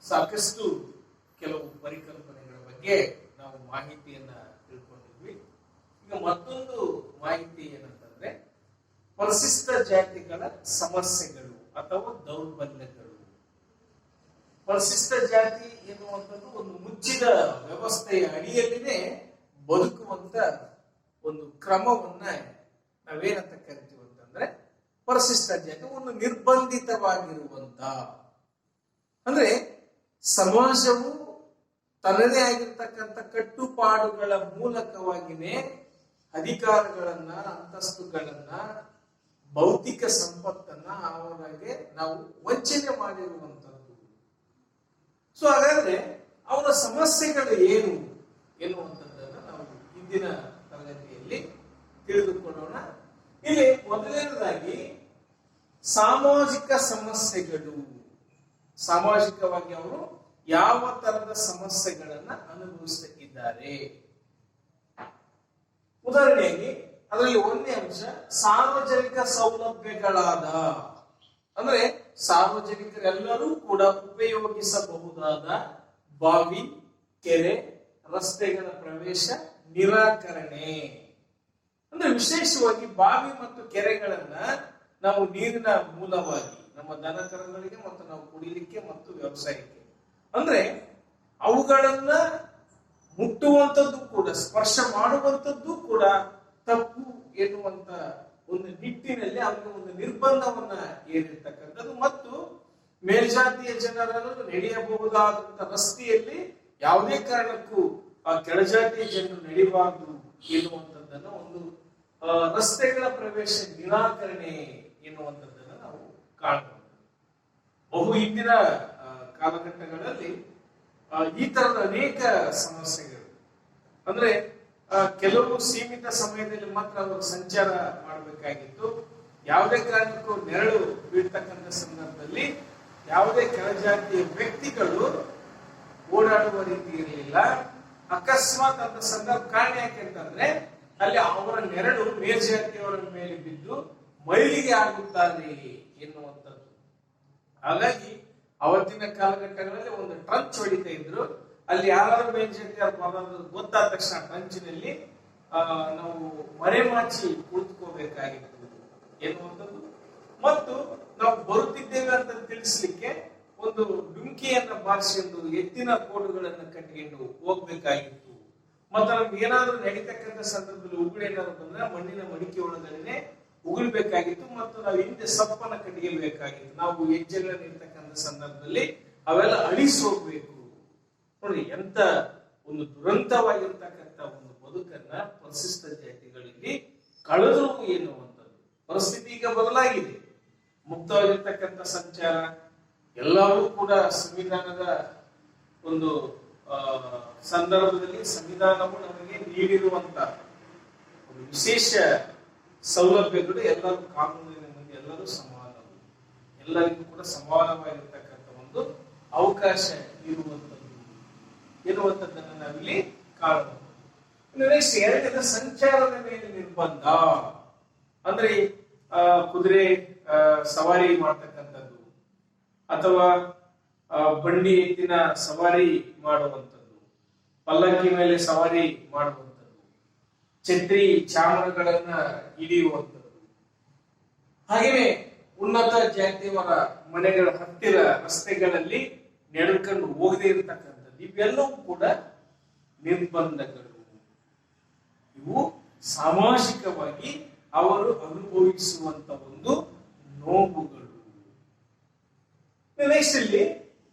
ಸಾಕಷ್ಟು ಕೆಲವು ಪರಿಕಲ್ಪನೆಗಳ ಬಗ್ಗೆ ನಾವು ಮಾಹಿತಿಯನ್ನ ತಿಳ್ಕೊಂಡಿದ್ವಿ. ಈಗ ಮತ್ತೊಂದು ಮಾಹಿತಿ ಏನಂತಂದ್ರೆ ಪರಿಶಿಷ್ಟ ಜಾತಿಗಳ ಸಮಸ್ಯೆಗಳು ಅಥವಾ ದೌರ್ಬಲ್ಯಗಳು. ಪರಿಶಿಷ್ಟ ಜಾತಿ ಎನ್ನುವಂಥದ್ದು ಒಂದು ಮುಚ್ಚಿದ ವ್ಯವಸ್ಥೆಯ ಅಡಿಯಲ್ಲಿನೇ ಬದುಕುವಂತ ಒಂದು ಕ್ರಮವನ್ನ ನಾವೇನಂತ ಕರಿತೀವಿ ಅಂತಂದ್ರೆ ಪರಿಶಿಷ್ಟ ಜಾತಿ. ಒಂದು ನಿರ್ಬಂಧಿತವಾಗಿರುವಂತ ಅಂದ್ರೆ ಸಮಾಜವು ತನ್ನದೇ ಆಗಿರ್ತಕ್ಕಂಥ ಕಟ್ಟುಪಾಡುಗಳ ಮೂಲಕವಾಗಿನೇ ಅಧಿಕಾರಗಳನ್ನ, ಅಂತಸ್ತುಗಳನ್ನ, ಭೌತಿಕ ಸಂಪತ್ತನ್ನ ಅವರಿಗೆ ನಾವು ವಂಚನೆ ಮಾಡಿರುವಂತದ್ದು. ಸೊ ಹಾಗಾದ್ರೆ ಅವರ ಸಮಸ್ಯೆಗಳು ಏನು ಎನ್ನುವಂಥದ್ದನ್ನ ನಾವು ಇಂದಿನ ತರಗತಿಯಲ್ಲಿ ತಿಳಿದುಕೊಳ್ಳೋಣ. ಇಲ್ಲಿ ಮೊದಲನೇದಾಗಿ ಸಾಮಾಜಿಕ ಸಮಸ್ಯೆಗಳು. ಸಾಮಾಜಿಕವಾಗಿ ಅವರು ಯಾವ ತರದ ಸಮಸ್ಯೆಗಳನ್ನ ಅನುಭವಿಸುತ್ತಿದ್ದಾರೆ. ಉದಾಹರಣೆಯಾಗಿ ಅದರಲ್ಲಿ ಒಂದೇ ಅಂಶ ಸಾರ್ವಜನಿಕ ಸೌಲಭ್ಯಗಳಾದ, ಅಂದ್ರೆ ಸಾರ್ವಜನಿಕರೆಲ್ಲರೂ ಕೂಡ ಉಪಯೋಗಿಸಬಹುದಾದ ಬಾವಿ, ಕೆರೆ, ರಸ್ತೆಗಳ ಪ್ರವೇಶ ನಿರಾಕರಣೆ. ಅಂದ್ರೆ ವಿಶೇಷವಾಗಿ ಬಾವಿ ಮತ್ತು ಕೆರೆಗಳನ್ನ ನಾವು ನೀರಿನ ಮೂಲವಾಗಿ ನಮ್ಮ ದನ ಕರುಗಳಿಗೆ ಮತ್ತು ನಾವು ಕುಡಿಲಿಕ್ಕೆ ಮತ್ತು ವ್ಯವಸಾಯಕ್ಕೆ, ಅಂದ್ರೆ ಅವುಗಳನ್ನ ಮುಟ್ಟುವಂಥದ್ದು ಕೂಡ, ಸ್ಪರ್ಶ ಮಾಡುವಂಥದ್ದು ಕೂಡ ತಪ್ಪು ಎನ್ನುವಂತ ಒಂದು ನಿಟ್ಟಿನಲ್ಲಿ ಅವರಿಗೆ ಒಂದು ನಿರ್ಬಂಧವನ್ನ ಏರಿರ್ತಕ್ಕಂಥದ್ದು. ಮತ್ತು ಮೇಲ್ಜಾತಿಯ ಜನರನ್ನು ನಡೆಯಬಹುದಾದಂತ ರಸ್ತೆಯಲ್ಲಿ ಯಾವುದೇ ಕಾರಣಕ್ಕೂ ಆ ಕೆಳಜಾತಿಯ ಜನರು ನಡೆಯಬಾರದು ಎನ್ನುವಂಥದ್ದನ್ನ ಒಂದು ರಸ್ತೆಗಳ ಪ್ರವೇಶ ನಿರಾಕರಣೆ ಎನ್ನುವಂಥದ್ದನ್ನ ನಾವು ಕಾಣಬಹುದು. ಬಹು ಹಿಂದಿನ ಕಾಲಘಟ್ಟಗಳಲ್ಲಿ ಈ ತರದ ಅನೇಕ ಸಮಸ್ಯೆಗಳು, ಅಂದ್ರೆ ಕೆಲವು ಸೀಮಿತ ಸಮಯದಲ್ಲಿ ಮಾತ್ರ ಅವರು ಸಂಚಾರ ಮಾಡಬೇಕಾಗಿತ್ತು. ಯಾವುದೇ ಕಾರಣಕ್ಕೂ ನೆರಳು ಬೀಳ್ತಕ್ಕಂಥ ಸಂದರ್ಭದಲ್ಲಿ ಯಾವುದೇ ಕೆಳಜಾತಿಯ ವ್ಯಕ್ತಿಗಳು ಓಡಾಡುವ ರೀತಿ ಇರಲಿಲ್ಲ. ಅಕಸ್ಮಾತ್ ಅಂತ ಸಂದರ್ಭ ಕಾರಣ ಯಾಕೆಂತಂದ್ರೆ ಅಲ್ಲಿ ಅವರ ನೆರಳು ಮೇಲ್ಜಾತಿಯವರ ಮೇಲೆ ಬಿದ್ದು ಮೈಲಿಗೆ ಆಗುತ್ತಾರೆ ಎನ್ನುವಂಥದ್ದು. ಹಾಗಾಗಿ ಅವತ್ತಿನ ಕಾಲಘಟ್ಟಗಳಲ್ಲಿ ಒಂದು ಟ್ರಂಚ್ ಹೊಡಿತಾ ಇದ್ರು. ಅಲ್ಲಿ ಯಾರಾದ್ರೂ ಮೇಲ್ಜಾತಿಯ ಗೊತ್ತಾದ ತಕ್ಷಣ ಟ್ರಂಚಿನಲ್ಲಿ ನಾವು ಮರೆಮಾಚಿ ಕುಳಿತುಕೋಬೇಕಾಗಿತ್ತು ಎನ್ನುವಂಥದ್ದು. ಮತ್ತು ನಾವು ಬರುತ್ತಿದ್ದೇವೆ ಅಂತ ತಿಳಿಸ್ಲಿಕ್ಕೆ ಒಂದು ಡುಂಕಿಯನ್ನ ಬಾರಿಸಿಕೊಂಡು ಎತ್ತಿನ ಕೋಡುಗಳನ್ನ ಕಟ್ಟಿಕೊಂಡು ಹೋಗ್ಬೇಕಾಗಿತ್ತು. ಮತ್ತು ನಮ್ಗೆ ಏನಾದ್ರೂ ನಡೀತಕ್ಕಂಥ ಸಂದರ್ಭದಲ್ಲಿ ಉಗುಳು ಏನಾದ್ರು ಬಂದ್ರೆ ಮಣ್ಣಿನ ಮಡಿಕೆ ಒಳಗಡೆ ಉಗುಳ್ಬೇಕಾಗಿತ್ತು. ಮತ್ತು ನಾವು ಹಿಂದೆ ಸಪ್ಪನ್ನ ಕಟ್ಟಿಗೆಲ್ಬೇಕಾಗಿತ್ತು. ನಾವು ಹೆಜ್ಜೆಗಳನ್ನು ಇರ್ತಕ್ಕಂಥ ಸಂದರ್ಭದಲ್ಲಿ ಅವೆಲ್ಲ ಅಳಿಸಿ ಹೋಗ್ಬೇಕು. ನೋಡಿ ಎಂತ ಒಂದು ದುರಂತವಾಗಿರ್ತಕ್ಕಂಥ ಒಂದು ಬದುಕನ್ನ ಪರಿಶಿಷ್ಟ ಜಾತಿಗಳಲ್ಲಿ ಕಳೆದ್ರು ಎನ್ನುವಂಥದ್ದು. ಪರಿಸ್ಥಿತಿ ಈಗ ಬದಲಾಗಿದೆ. ಮುಕ್ತವಾಗಿರ್ತಕ್ಕಂಥ ಸಂಚಾರ ಎಲ್ಲವೂ ಕೂಡ ಸಂವಿಧಾನದ ಒಂದು ಸಂದರ್ಭದಲ್ಲಿ ಸಂವಿಧಾನವು ನಮಗೆ ನೀಡಿರುವಂತ ಒಂದು ವಿಶೇಷ ಸೌಲಭ್ಯಗಳು. ಎಲ್ಲರೂ ಕಾನೂನಿನ ಮುಂದೆ ಎಲ್ಲರೂ ಸಮಾನರು, ಎಲ್ಲರಿಗೂ ಕೂಡ ಸಮಾನವಾಗಿರ್ತಕ್ಕಂಥ ಒಂದು ಅವಕಾಶ ಇರುವಂತದ್ದು ಎನ್ನುವಂಥದ್ದನ್ನ ನಾವಿಲ್ಲಿ ಕಾಣಬಹುದು. ನೆಕ್ಸ್ಟ್ ಎರಡನೇದ ಸಂಚಾರದ ಮೇಲೆ ನಿರ್ಬಂಧ. ಅಂದ್ರೆ ಕುದುರೆ ಸವಾರಿ ಮಾಡ್ತಕ್ಕಂಥದ್ದು ಅಥವಾ ಬಂಡಿ ಎತ್ತಿನ ಸವಾರಿ ಮಾಡುವಂಥದ್ದು, ಪಲ್ಲಕ್ಕಿ ಮೇಲೆ ಸವಾರಿ ಮಾಡುವಂಥದ್ದು, ಛತ್ರಿ ಚಾಮರಗಳನ್ನ ಹಿಡಿಯುವಂಥದ್ದು, ಹಾಗೆಯೇ ಉನ್ನತ ಜಾತಿಯವರ ಮನೆಗಳ ಹತ್ತಿರ ರಸ್ತೆಗಳಲ್ಲಿ ನಡೆದುಕೊಂಡು ಹೋಗದೇ ಇರತಕ್ಕಂಥದ್ದು, ಇವೆಲ್ಲವೂ ಕೂಡ ನಿರ್ಬಂಧಗಳು. ಇವು ಸಾಮಾಜಿಕವಾಗಿ ಅವರು ಅನುಭವಿಸುವಂತ ಒಂದು ನೋವುಗಳು. ನೆಕ್ಸ್ಟ್ ಇಲ್ಲಿ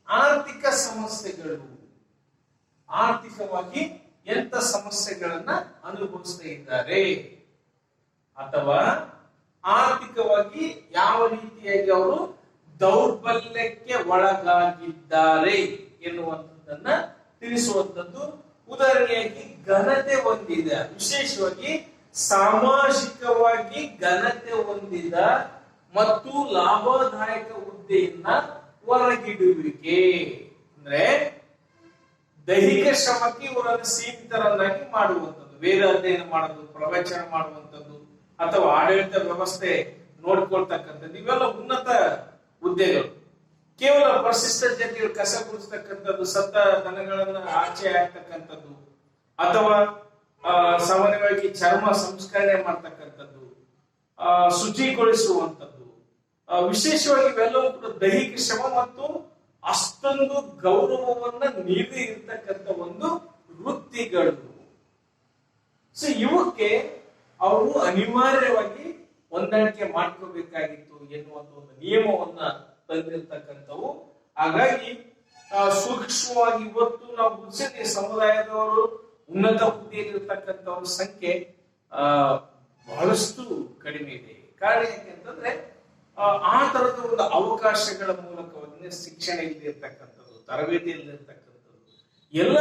ಆರ್ಥಿಕ ಸಮಸ್ಯೆಗಳು. ಆರ್ಥಿಕವಾಗಿ ಎಂತ ಸಮಸ್ಯೆಗಳನ್ನ ಅನುಭವಿಸ್ತಾ ಇದ್ದಾರೆ ಅಥವಾ ಆರ್ಥಿಕವಾಗಿ ಯಾವ ರೀತಿಯಾಗಿ ಅವರು ದೌರ್ಬಲ್ಯಕ್ಕೆ ಒಳಗಾಗಿದ್ದಾರೆ ಎನ್ನುವಂಥದ್ದನ್ನ ತಿಳಿಸುವಂಥದ್ದು. ಉದಾಹರಣೆಯಾಗಿ ಘನತೆ ಹೊಂದಿದ, ವಿಶೇಷವಾಗಿ ಸಾಮಾಜಿಕವಾಗಿ ಘನತೆ ಹೊಂದಿದ ಮತ್ತು ಲಾಭದಾಯಕ ಹುದ್ದೆಯನ್ನ ಹೊರಗಿಡುವಿಕೆ. ಅಂದ್ರೆ ದೈಹಿಕ ಶ್ರಮಕ್ಕೆ ಇವರನ್ನು ಸೀಮಿತರನ್ನಾಗಿ ಮಾಡುವಂಥದ್ದು, ವೇದ ಅಧ್ಯಯನ ಮಾಡೋದು, ಪ್ರವಚನ ಮಾಡುವಂಥದ್ದು ಅಥವಾ ಆಡಳಿತ ವ್ಯವಸ್ಥೆ ನೋಡ್ಕೊಳ್ತಕ್ಕಂಥದ್ದು, ಇವೆಲ್ಲ ಉನ್ನತ ಹುದ್ದೆಗಳು. ಕೇವಲ ಪರಿಶಿಷ್ಟ ಜಾತಿಗಳು ಕಸ ಗುಡಿಸ್ತಕ್ಕಂಥದ್ದು, ಸತ್ತ ದನಗಳನ್ನ ಆಚೆ ಹಾಕ್ತಕ್ಕಂಥದ್ದು, ಅಥವಾ ಸಾಮಾನ್ಯವಾಗಿ ಚರ್ಮ ಸಂಸ್ಕರಣೆ ಮಾಡ್ತಕ್ಕಂಥದ್ದು, ಶುಚಿಗೊಳಿಸುವಂಥದ್ದು, ವಿಶೇಷವಾಗಿ ಇವೆಲ್ಲವೂ ಕೂಡ ದೈಹಿಕ ಶ್ರಮ ಮತ್ತು ಅಷ್ಟೊಂದು ಗೌರವವನ್ನ ನೀಡದೇ ಇರ್ತಕ್ಕಂಥ ಒಂದು ವೃತ್ತಿಗಳು. ಸೊ ಇವಕ್ಕೆ ಅವರು ಅನಿವಾರ್ಯವಾಗಿ ಹೊಂದಾಣಿಕೆ ಮಾಡ್ಕೋಬೇಕಾಗಿತ್ತು ಎನ್ನುವಂತ ಒಂದು ನಿಯಮವನ್ನ ತಂದಿರ್ತಕ್ಕಂಥವು. ಹಾಗಾಗಿ ಸೂಕ್ಷ್ಮವಾಗಿ ಇವತ್ತು ನಾವು ಗುಡಿಸಲಿ ಸಮುದಾಯದವರು ಉನ್ನತ ಹುದ್ದೆಯಲ್ಲಿರ್ತಕ್ಕಂಥವ್ರ ಸಂಖ್ಯೆ ಬಹಳಷ್ಟು ಕಡಿಮೆ ಇದೆ. ಕಾರಣ ಯಾಕೆಂತಂದ್ರೆ ಆ ತರದ ಒಂದು ಅವಕಾಶಗಳ ಮೂಲಕವಾಗಿ ಶಿಕ್ಷಣ ಇಲ್ಲದಿರ್ತಕ್ಕಂಥದ್ದು, ತರಬೇತಿ ಇಲ್ಲದಿರ್ತಕ್ಕಂಥದ್ದು, ಎಲ್ಲ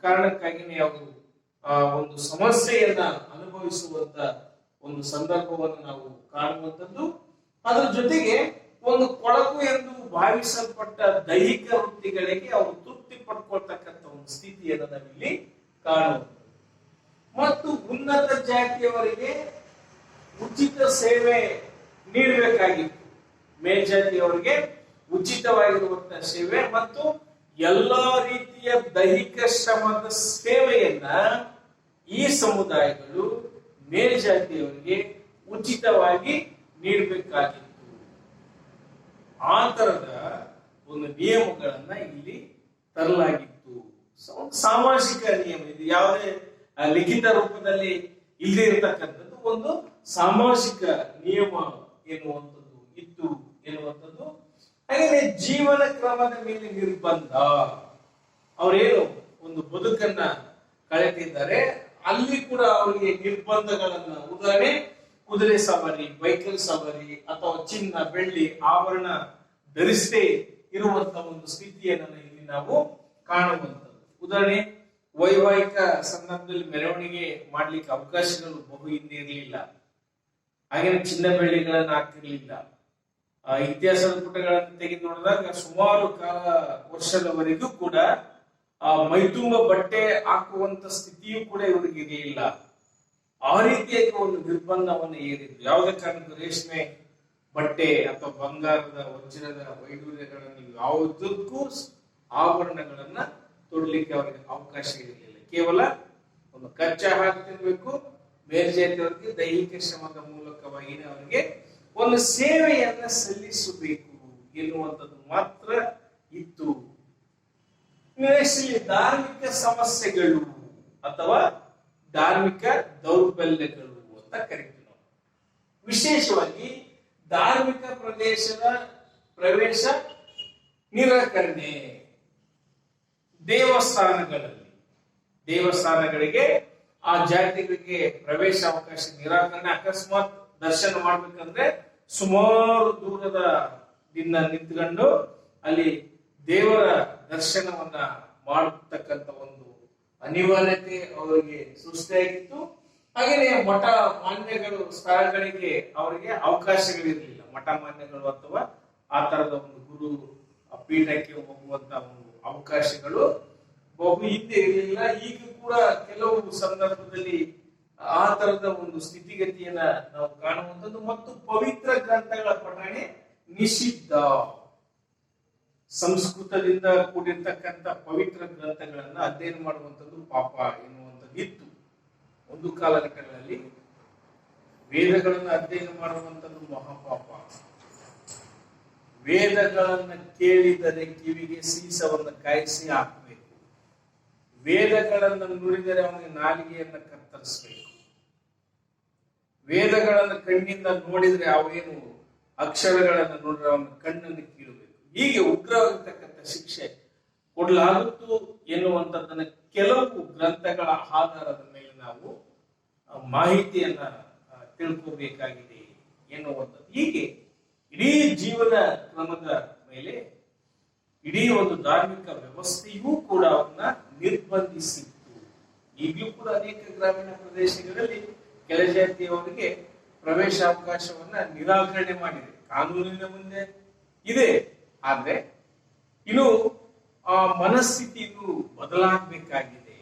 ಕಾರಣಕ್ಕಾಗಿನೇ ಅವರು ಒಂದು ಸಮಸ್ಯೆಯನ್ನ ಅನುಭವಿಸುವಂತ ಒಂದು ಸಂದರ್ಭವನ್ನು ನಾವು ಕಾಣುವಂಥದ್ದು. ಅದರ ಜೊತೆಗೆ ಒಂದು ಕೊಳಕು ಎಂದು ಭಾವಿಸಲ್ಪಟ್ಟ ದೈಹಿಕ ವೃತ್ತಿಗಳಿಗೆ ಅವರು ತೃಪ್ತಿ ಪಡ್ಕೊಳ್ತಕ್ಕಂಥ ಒಂದು ಸ್ಥಿತಿಯನ್ನು ನಾವಿಲ್ಲಿ ಕಾಣುವಂಥದ್ದು. ಮತ್ತು ಉನ್ನತ ಜಾತಿಯವರಿಗೆ ಉಚಿತ ಸೇವೆ ನೀಡಬೇಕಾಗಿತ್ತು. ಮೇಲ್ಜಾತಿಯವರಿಗೆ ಉಚಿತವಾಗಿರುವಂತಹ ಸೇವೆ ಮತ್ತು ಎಲ್ಲಾ ರೀತಿಯ ದೈಹಿಕ ಶ್ರಮದ ಸೇವೆಯನ್ನ ಈ ಸಮುದಾಯಗಳು ಮೇಲ್ಜಾತಿಯವರಿಗೆ ಉಚಿತವಾಗಿ ನೀಡಬೇಕಾಗಿತ್ತು. ಆ ತರದ ಒಂದು ನಿಯಮಗಳನ್ನ ಇಲ್ಲಿ ತರಲಾಗಿತ್ತು. ಸಾಮಾಜಿಕ ನಿಯಮ, ಇದು ಯಾವುದೇ ಲಿಖಿತ ರೂಪದಲ್ಲಿ ಇಲ್ಲದೆ ಇರತಕ್ಕಂಥದ್ದು, ಒಂದು ಸಾಮಾಜಿಕ ನಿಯಮ ಎನ್ನುವಂಥದ್ದು ಇತ್ತು ಎನ್ನುವಂಥದ್ದು. ಹಾಗೆ ಜೀವನ ಕ್ರಮದ ಮೇಲೆ ನಿರ್ಬಂಧ. ಅವರೇನು ಒಂದು ಬದುಕನ್ನ ಕಳೆದಿದ್ದಾರೆ, ಅಲ್ಲಿ ಕೂಡ ಅವರಿಗೆ ನಿರ್ಬಂಧಗಳನ್ನ, ಉದಾಹರಣೆ ಕುದುರೆ ಸವಾರಿ, ಬೈಕಲ್ ಸವಾರಿ ಅಥವಾ ಚಿನ್ನ ಬೆಳ್ಳಿ ಆಭರಣ ಧರಿಸದೇ ಇರುವಂತಹ ಒಂದು ಸ್ಥಿತಿಯನ್ನು ಇಲ್ಲಿ ನಾವು ಕಾಣುವಂಥದ್ದು. ಉದಾಹರಣೆ ವೈವಾಹಿಕ ಸಂದರ್ಭದಲ್ಲಿ ಮೆರವಣಿಗೆ ಮಾಡ್ಲಿಕ್ಕೆ ಅವಕಾಶಗಳು ಬಹು ಹಿಂದೆ ಇರಲಿಲ್ಲ. ಹಾಗೆ ಚಿನ್ನ ಬೆಳ್ಳಿಗಳನ್ನ ಹಾಕಿರ್ಲಿಲ್ಲ. ಇತಿಹಾಸದ ಪುಟಗಳನ್ನು ತೆಗೆದು ನೋಡಿದಾಗ ಸುಮಾರು ವರ್ಷದವರೆಗೂ ಕೂಡ ಮೈತುಂಬ ಬಟ್ಟೆ ಹಾಕುವಂತ ಸ್ಥಿತಿಯೂ ಕೂಡ ಇವರಿಗೆ ಇರಲಿಲ್ಲ. ಆ ರೀತಿಯಾಗಿ ಒಂದು ನಿರ್ಬಂಧವನ್ನು ಏರಿದ್ರು. ಯಾವುದೇ ಕಾರಣಕ್ಕೂ ರೇಷ್ಮೆ ಬಟ್ಟೆ ಅಥವಾ ಬಂಗಾರದ ವಜ್ರದ ವೈಡೂರ್ಯಗಳನ್ನು ಯಾವುದಕ್ಕೂ ಆಭರಣಗಳನ್ನ ತೊಡಲಿಕ್ಕೆ ಅವರಿಗೆ ಅವಕಾಶ ಇರಲಿಲ್ಲ. ಕೇವಲ ಒಂದು ಕಚ್ಚಾ ಹಾಕ್ತಿರ್ಬೇಕು, ಮೇಲ್ಜಾತಿಯವರಿಗೆ ದೈಹಿಕ ಶ್ರಮದ ಮೂಲಕವಾಗಿ ಅವರಿಗೆ ಒಂದು ಸೇವೆಯನ್ನ ಸಲ್ಲಿಸಬೇಕು ಎನ್ನುವಂಥದ್ದು ಮಾತ್ರ ಇತ್ತು. ಧಾರ್ಮಿಕ ಸಮಸ್ಯೆಗಳು ಅಥವಾ ಧಾರ್ಮಿಕ ದೌರ್ಬಲ್ಯಗಳು ಅಂತ ಕರಿತೀವಿ ನಾವು. ವಿಶೇಷವಾಗಿ ಧಾರ್ಮಿಕ ಪ್ರದೇಶದ ಪ್ರವೇಶ ನಿರಾಕರಣೆ. ದೇವಸ್ಥಾನಗಳಿಗೆ ಆ ಜಾತಿಗಳಿಗೆ ಪ್ರವೇಶ ಅವಕಾಶ ನಿರಾಕರಣೆ. ಅಕಸ್ಮಾತ್ ದರ್ಶನ ಮಾಡ್ಬೇಕಂದ್ರೆ ಸುಮಾರು ದೂರದ ದಿನ ನಿಂತ್ಕೊಂಡು ಅಲ್ಲಿ ದೇವರ ದರ್ಶನವನ್ನ ಮಾಡತಕ್ಕಂತ ಒಂದು ಅನಿವಾರ್ಯತೆ ಅವರಿಗೆ ಸೃಷ್ಟಿಯಾಗಿತ್ತು. ಹಾಗೆಯೇ ಮಠ ಮಾನ್ಯಗಳು ಸ್ಥಳಗಳಿಗೆ ಅವರಿಗೆ ಅವಕಾಶಗಳಿರಲಿಲ್ಲ. ಮಠ ಮಾನ್ಯಗಳು ಅಥವಾ ಆ ತರದ ಒಂದು ಗುರು ಪೀಠಕ್ಕೆ ಹೋಗುವಂತ ಒಂದು ಅವಕಾಶಗಳು ಬಹು ಹಿಂದೆ ಇರಲಿಲ್ಲ. ಈಗ ಕೂಡ ಕೆಲವು ಸಂದರ್ಭದಲ್ಲಿ ಆ ತರದ ಒಂದು ಸ್ಥಿತಿಗತಿಯನ್ನ ನಾವು ಕಾಣುವಂಥದ್ದು. ಮತ್ತು ಪವಿತ್ರ ಗ್ರಂಥಗಳ ಪಠಣೆ ನಿಷಿದ್ಧ. ಸಂಸ್ಕೃತದಿಂದ ಕೂಡಿರ್ತಕ್ಕಂಥ ಪವಿತ್ರ ಗ್ರಂಥಗಳನ್ನ ಅಧ್ಯಯನ ಮಾಡುವಂಥದ್ದು ಪಾಪ ಎನ್ನುವಂಥದ್ದು ಇತ್ತು. ಒಂದು ಕಾಲಘಟ್ಟಗಳಲ್ಲಿ ವೇದಗಳನ್ನ ಅಧ್ಯಯನ ಮಾಡುವಂಥದ್ದು ಮಹಾಪಾಪ. ವೇದಗಳನ್ನ ಕೇಳಿದರೆ ಕಿವಿಗೆ ಸೀಸವನ್ನು ಕಾಯಿಸಿ ಹಾಕಬೇಕು. ವೇದಗಳನ್ನು ನುಡಿದರೆ ಅವನಿಗೆ ನಾಲಿಗೆಯನ್ನ ಕತ್ತರಿಸಬೇಕು. ವೇದಗಳನ್ನು ಕಣ್ಣಿಂದ ನೋಡಿದ್ರೆ ಅವೇನು ಅಕ್ಷರಗಳನ್ನು ನೋಡಿದ್ರೆ ಅವನ ಕಣ್ಣನ್ನು ಕೀಳಬೇಕು. ಹೀಗೆ ಉಗ್ರವಾಗಿರ್ತಕ್ಕಂಥ ಶಿಕ್ಷೆ ಕೊಡಲಾಗುತ್ತು ಎನ್ನುವಂಥದ್ದನ್ನ ಕೆಲವು ಗ್ರಂಥಗಳ ಆಧಾರದ ಮೇಲೆ ನಾವು ಮಾಹಿತಿಯನ್ನ ತಿಳ್ಕೋಬೇಕಾಗಿದೆ ಎನ್ನುವಂಥದ್ದು. ಹೀಗೆ ಇಡೀ ಜೀವನ ಕ್ರಮದ ಮೇಲೆ ಇಡೀ ಒಂದು ಧಾರ್ಮಿಕ ವ್ಯವಸ್ಥೆಯೂ ಕೂಡ ಅವನ್ನ ನಿರ್ಬಂಧಿಸಿತ್ತು. ಈಗಲೂ ಕೂಡ ಅನೇಕ ಗ್ರಾಮೀಣ ಪ್ರದೇಶಗಳಲ್ಲಿ ಕೆಲ ಜಾತಿಯವರಿಗೆ ಪ್ರವೇಶಾವಕಾಶವನ್ನ ನಿರಾಕರಣೆ ಮಾಡಿದೆ. ಕಾನೂನಿನ ಮುಂದೆ ಇದೆ. ಆದ್ರೆ ಇನ್ನು ಆ ಮನಸ್ಥಿತಿ ಇನ್ನು ಬದಲಾಗಬೇಕಾಗಿದೆ.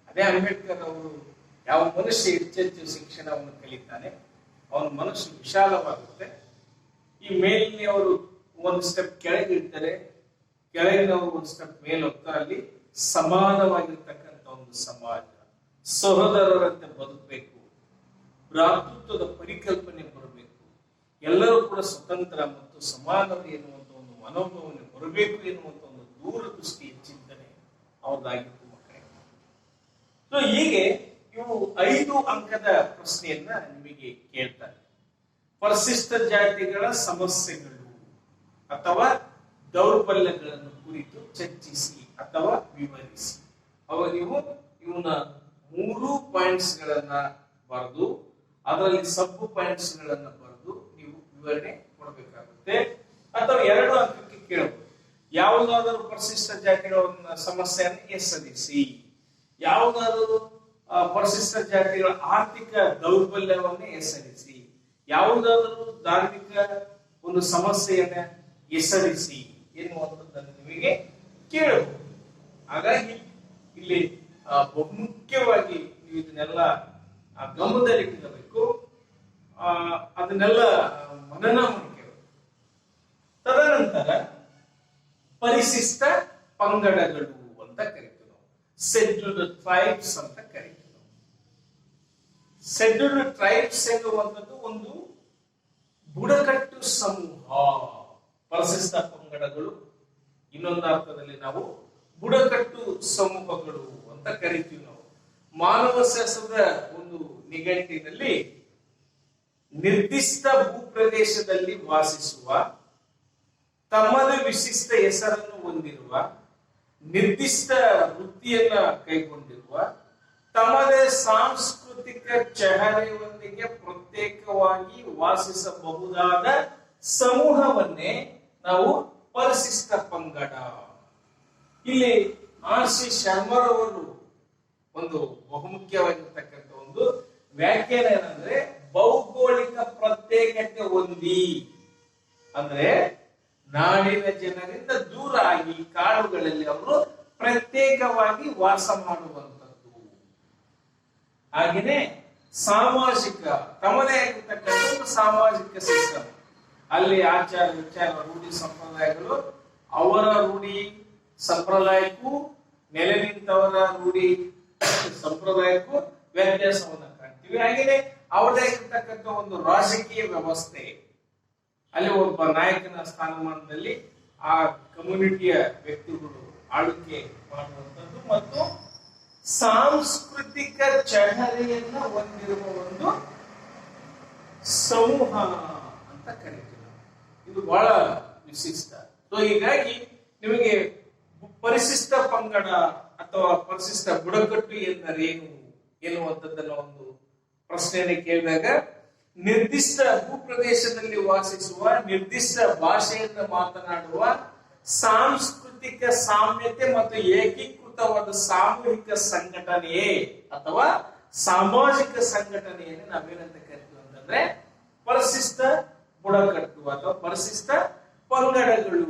ಅದೇ ಅಂಬೇಡ್ಕರ್ ಅವರು, ಯಾವ ಮನುಷ್ಯ ಹೆಚ್ಚೆಚ್ಚು ಶಿಕ್ಷಣವನ್ನು ಕಲಿತಾನೆ ಅವನ ಮನಸ್ಸು ವಿಶಾಲವಾಗುತ್ತೆ. ಈ ಮೇಲಿನವರು ಒಂದು ಸ್ಟೆಪ್ ಕೆಳಗೆ ಇರ್ತಾರೆ, ಕೆಳಗಿನವರು ಒಂದು ಸ್ಟೆಪ್ ಮೇಲೆ ಹೋಗ್ತಾ ಅಲ್ಲಿ ಸಮಾನವಾಗಿರ್ತಕ್ಕಂಥ ಒಂದು ಸಮಾಜ, ಸಹೋದರರಂತೆ ಬದುಕಬೇಕು, ಭ್ರಾತೃತ್ವದ ಪರಿಕಲ್ಪನೆ ಬರಬೇಕು, ಎಲ್ಲರೂ ಕೂಡ ಸ್ವತಂತ್ರ ಮತ್ತು ಸಮಾನತೆ ಎನ್ನುವಂತ ಒಂದು ಮನೋಭಾವನೆ ಬರಬೇಕು ಎನ್ನುವಂತ ಒಂದು ದೂರದೃಷ್ಟಿಯ ಚಿಂತನೆ ಅವ್ರದ್ದಾಗಿತ್ತು ಮಕ್ಕಳೇ. ಸೊ ಹೀಗೆ ಇವು 5 ಅಂಕದ ಪ್ರಶ್ನೆಯನ್ನ ನಿಮಗೆ ಕೇಳ್ತಾರೆ. ಪರಿಶಿಷ್ಟ ಜಾತಿಗಳ ಸಮಸ್ಯೆಗಳು ಅಥವಾ ದೌರ್ಬಲ್ಯಗಳನ್ನು ಕುರಿತು ಚರ್ಚಿಸಿ ಅಥವಾ ವಿವರಿಸಿ. ಅವಾಗ ನೀವು ಇವನ್ನ 3 ಪಾಯಿಂಟ್ಸ್ ಗಳನ್ನ ಬರೆದು ಅದರಲ್ಲಿ ಸಬ್ ಪಾಯಿಂಟ್ಸ್ ಗಳನ್ನ ಬರೆದು ನೀವು ವಿವರಣೆ ಕೊಡಬೇಕಾಗುತ್ತೆ. ಅಥವಾ 2 ಅಂಕಕ್ಕೆ ಕೇಳಬಹುದು. ಯಾವುದಾದರೂ ಪರಿಶಿಷ್ಟ ಜಾತಿಗಳ ಸಮಸ್ಯೆಯನ್ನು ಹೆಸರಿಸಿ, ಯಾವುದಾದರೂ ಪರಿಶಿಷ್ಟ ಜಾತಿಗಳ ಆರ್ಥಿಕ ದೌರ್ಬಲ್ಯವನ್ನು ಹೆಸರಿಸಿ, ಯಾವುದಾದರೂ ಧಾರ್ಮಿಕ ಒಂದು ಸಮಸ್ಯೆಯನ್ನ ಹೆಸರಿಸಿ ಎನ್ನುವಂಥದ್ದನ್ನು ನಿಮಗೆ ಕೇಳಬಹುದು. ಹಾಗಾಗಿ ಇಲ್ಲಿ ಬಹುಮುಖ್ಯವಾಗಿ ನೀವು ಇದನ್ನೆಲ್ಲ ಗಮನದಲ್ಲಿಟ್ಟುಕೊಳ್ಳಬೇಕು, ಅದನ್ನೆಲ್ಲ ಮನನ ಮಾಡಿಕೊಳ್ಳಬೇಕು. ತದನಂತರ ಪರಿಶಿಷ್ಟ ಪಂಗಡಗಳು ಅಂತ ಕರಿತೀವಿ ನಾವು, ಶೆಡ್ಯೂಲ್ಡ್ ಟ್ರೈಬ್ಸ್ ಅಂತ ಕರಿತೀವಿ ನಾವು. ಶೆಡ್ಯೂಲ್ಡ್ ಟ್ರೈಬ್ಸ್ ಎನ್ನುವಂಥದ್ದು ಒಂದು ಬುಡಕಟ್ಟು ಸಮೂಹ. ಪರಿಶಿಷ್ಟ ಪಂಗಡಗಳು ಇನ್ನೊಂದು ಅರ್ಥದಲ್ಲಿ ನಾವು ಬುಡಕಟ್ಟು ಸಮೂಹಗಳು ಅಂತ ಕರಿತೀವಿ ನಾವು. ಮಾನವ ಶಾಸ್ತ್ರದ ಒಂದು ನಿಘಂಟಿನಲ್ಲಿ ನಿರ್ದಿಷ್ಟ ಭೂಪ್ರದೇಶದಲ್ಲಿ ವಾಸಿಸುವ, ತಮ್ಮದೇ ವಿಶಿಷ್ಟ ಹೆಸರನ್ನು ಹೊಂದಿರುವ, ನಿರ್ದಿಷ್ಟ ವೃತ್ತಿಯನ್ನ ಕೈಗೊಂಡಿರುವ, ತಮ್ಮದೇ ಸಾಂಸ್ಕೃತಿಕ ಚಹರೆಯೊಂದಿಗೆ ಪ್ರತ್ಯೇಕವಾಗಿ ವಾಸಿಸಬಹುದಾದ ಸಮೂಹವನ್ನೇ ನಾವು ಪರಿಶಿಷ್ಟ ಪಂಗಡ. ಇಲ್ಲಿ ಆರ್.ಸಿ. ಶರ್ಮರವರು ಒಂದು ಬಹುಮುಖ್ಯವಾಗಿರ್ತಕ್ಕಂಥ ಒಂದು ವ್ಯಾಖ್ಯಾನ ಏನಂದ್ರೆ ಭೌಗೋಳಿಕ ಪ್ರತ್ಯೇಕತೆ ಹೊಂದಿ, ಅಂದ್ರೆ ನಾಡಿನ ಜನರಿಂದ ದೂರ ಆಗಿ ಕಾಡುಗಳಲ್ಲಿ ಅವರು ಪ್ರತ್ಯೇಕವಾಗಿ ವಾಸ ಮಾಡುವಂಥದ್ದು. ಹಾಗೆಯೇ ಸಾಮಾಜಿಕ, ತಮ್ಮದೇ ಆಗಿರ್ತಕ್ಕಂಥ ಒಂದು ಸಾಮಾಜಿಕ ಸಿಸ್ಟಮ್, ಅಲ್ಲಿ ಆಚಾರ ವಿಚಾರ ರೂಢಿ ಸಂಪ್ರದಾಯಗಳು ಅವರ ರೂಢಿ ಸಂಪ್ರದಾಯಕ್ಕೂ ನೆಲೆ ನಿಂತವರ ರೂಢಿ ಸಂಪ್ರದಾಯಕ್ಕೂ ವ್ಯತ್ಯಾಸವನ್ನು ಕಾಣ್ತೀವಿ. ಹಾಗೆಯೇ ಅವರದೇ ಆಗಿರ್ತಕ್ಕಂಥ ಒಂದು ರಾಜಕೀಯ ವ್ಯವಸ್ಥೆ, ಅಲ್ಲಿ ಒಬ್ಬ ನಾಯಕನ ಸ್ಥಾನಮಾನದಲ್ಲಿ ಆ ಕಮ್ಯುನಿಟಿಯ ವ್ಯಕ್ತಿಗಳು ಆಳ್ವಿಕೆ ಮಾಡುವಂಥದ್ದು ಮತ್ತು ಸಾಂಸ್ಕೃತಿಕ ಚಹರೆಯನ್ನ ಹೊಂದಿರುವ ಒಂದು ಸಮೂಹ ಅಂತ ಕರೀತೀವಿ. ಇದು ಬಹಳ ವಿಶಿಷ್ಟ. ಸೊ ಹೀಗಾಗಿ ನಿಮಗೆ ಪರಿಶಿಷ್ಟ ಪಂಗಡ ಅಥವಾ ಪರಿಶಿಷ್ಟ ಬುಡಕಟ್ಟು ಎಂದರೇನು ಎನ್ನುವಂಥದ್ದನ್ನ ಒಂದು ಪ್ರಶ್ನೆಯನ್ನು ಕೇಳಿದಾಗ, ನಿರ್ದಿಷ್ಟ ಭೂಪ್ರದೇಶದಲ್ಲಿ ವಾಸಿಸುವ, ನಿರ್ದಿಷ್ಟ ಭಾಷೆಯನ್ನು ಮಾತನಾಡುವ, ಸಾಂಸ್ಕೃತಿಕ ಸಾಮ್ಯತೆ ಮತ್ತು ಏಕೀಕೃತವಾದ ಸಾಮೂಹಿಕ ಸಂಘಟನೆಯೇ ಅಥವಾ ಸಾಮಾಜಿಕ ಸಂಘಟನೆಯನ್ನು ನಾವೇನಂತ ಕರಿತೀವಿ ಅಂತಂದ್ರೆ ಪರಿಶಿಷ್ಟ ಬುಡಕಟ್ಟು ಅಥವಾ ಪರಿಶಿಷ್ಟ ಪಂಗಡಗಳು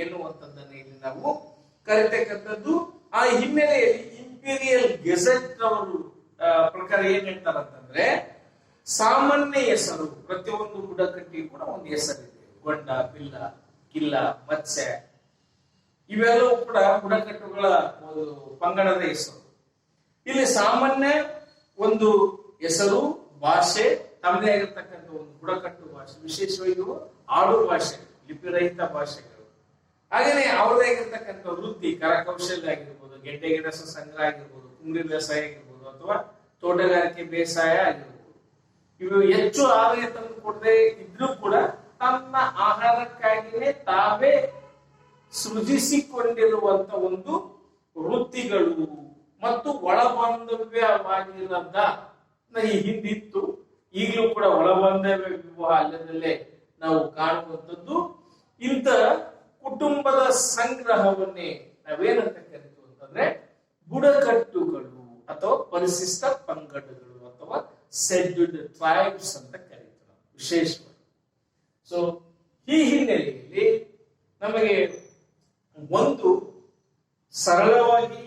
ಎನ್ನುವಂಥದ್ದನ್ನ ಇಲ್ಲಿ ನಾವು ಕರಿತಕ್ಕಂಥದ್ದು. ಆ ಹಿನ್ನೆಲೆಯಲ್ಲಿ ಇಂಪೀರಿಯಲ್ ಗೆಜೆಟ್ ಅವರು ಪ್ರಕಾರ ಏನ್ ಹೇಳ್ತಾರಂತಂದ್ರೆ, ಸಾಮಾನ್ಯ ಹೆಸರು ಪ್ರತಿಯೊಂದು ಬುಡಕಟ್ಟಿಗೂ ಕೂಡ ಒಂದು ಹೆಸರಿದೆ. ಗೊಂಡ, ಬಿಲ್ಲ, ಕಿಲ್ಲ, ಮತ್ಸ್ಯ ಇವೆಲ್ಲವೂ ಕೂಡ ಬುಡಕಟ್ಟುಗಳ ಒಂದು ಪಂಗಡದ ಹೆಸರು. ಇಲ್ಲಿ ಸಾಮಾನ್ಯ ಒಂದು ಹೆಸರು, ಭಾಷೆ, ತಮ್ಮದೇ ಆಗಿರ್ತಕ್ಕಂಥ ಒಂದು ಬುಡಕಟ್ಟು ಭಾಷೆ, ವಿಶೇಷವಾಗಿ ಆಡು ಭಾಷೆ, ಲಿಪಿರಹಿತ ಭಾಷೆಗಳು. ಹಾಗೇನೆ ಅವರದೇ ಆಗಿರ್ತಕ್ಕಂಥ ವೃತ್ತಿ, ಕರಕೌಶಲ್ಯ ಆಗಿರ್ಬೋದು, ಗೆಡ್ಡೆ ಗೆಣಸು ಸಂಗ್ರಹ ಆಗಿರ್ಬೋದು, ಕುಂಬಳಿ ಬೇಸಾಯ ಆಗಿರ್ಬೋದು ಅಥವಾ ತೋಟಗಾರಿಕೆ ಬೇಸಾಯ ಆಗಿರ್ಬೋದು. ಇವು ಹೆಚ್ಚು ಆದಾಯ ತಂದು ಕೊಡದೆ ಇದ್ರೂ ಕೂಡ ತನ್ನ ಆಹಾರಕ್ಕಾಗಿಯೇ ತಾವೇ ಸೃಜಿಸಿಕೊಂಡಿರುವಂತ ಒಂದು ವೃತ್ತಿಗಳು ಮತ್ತು ಒಳಬಾಂಧವ್ಯವಾಗಿರದ ಈ ಹಿಂದಿತ್ತು, ಈಗಲೂ ಕೂಡ ಒಳಬಾಂಧವ್ಯ ವಿವಾಹ ಅಲ್ಲದಲ್ಲೇ ನಾವು ಕಾಣುವಂಥದ್ದು. ಇಂಥ ಕುಟುಂಬದ ಸಂಗ್ರಹವನ್ನೇ ನಾವೇನಂತ ಕರಿತೀವಿ ಅಂತಂದ್ರೆ ಬುಡಕಟ್ಟುಗಳು ಅಥವಾ ಪರಿಶಿಷ್ಟ ಪಂಗಡಗಳು ಅಥವಾ ಶೆಡ್ಯೂಲ್ಡ್ ಟ್ರೈಬ್ಸ್ ಅಂತ ಕರೀತಾರೆ ವಿಶೇಷವಾಗಿ. ಸೊ ಈ ಹಿನ್ನೆಲೆಯಲ್ಲಿ ನಮಗೆ ಒಂದು ಸರಳವಾಗಿ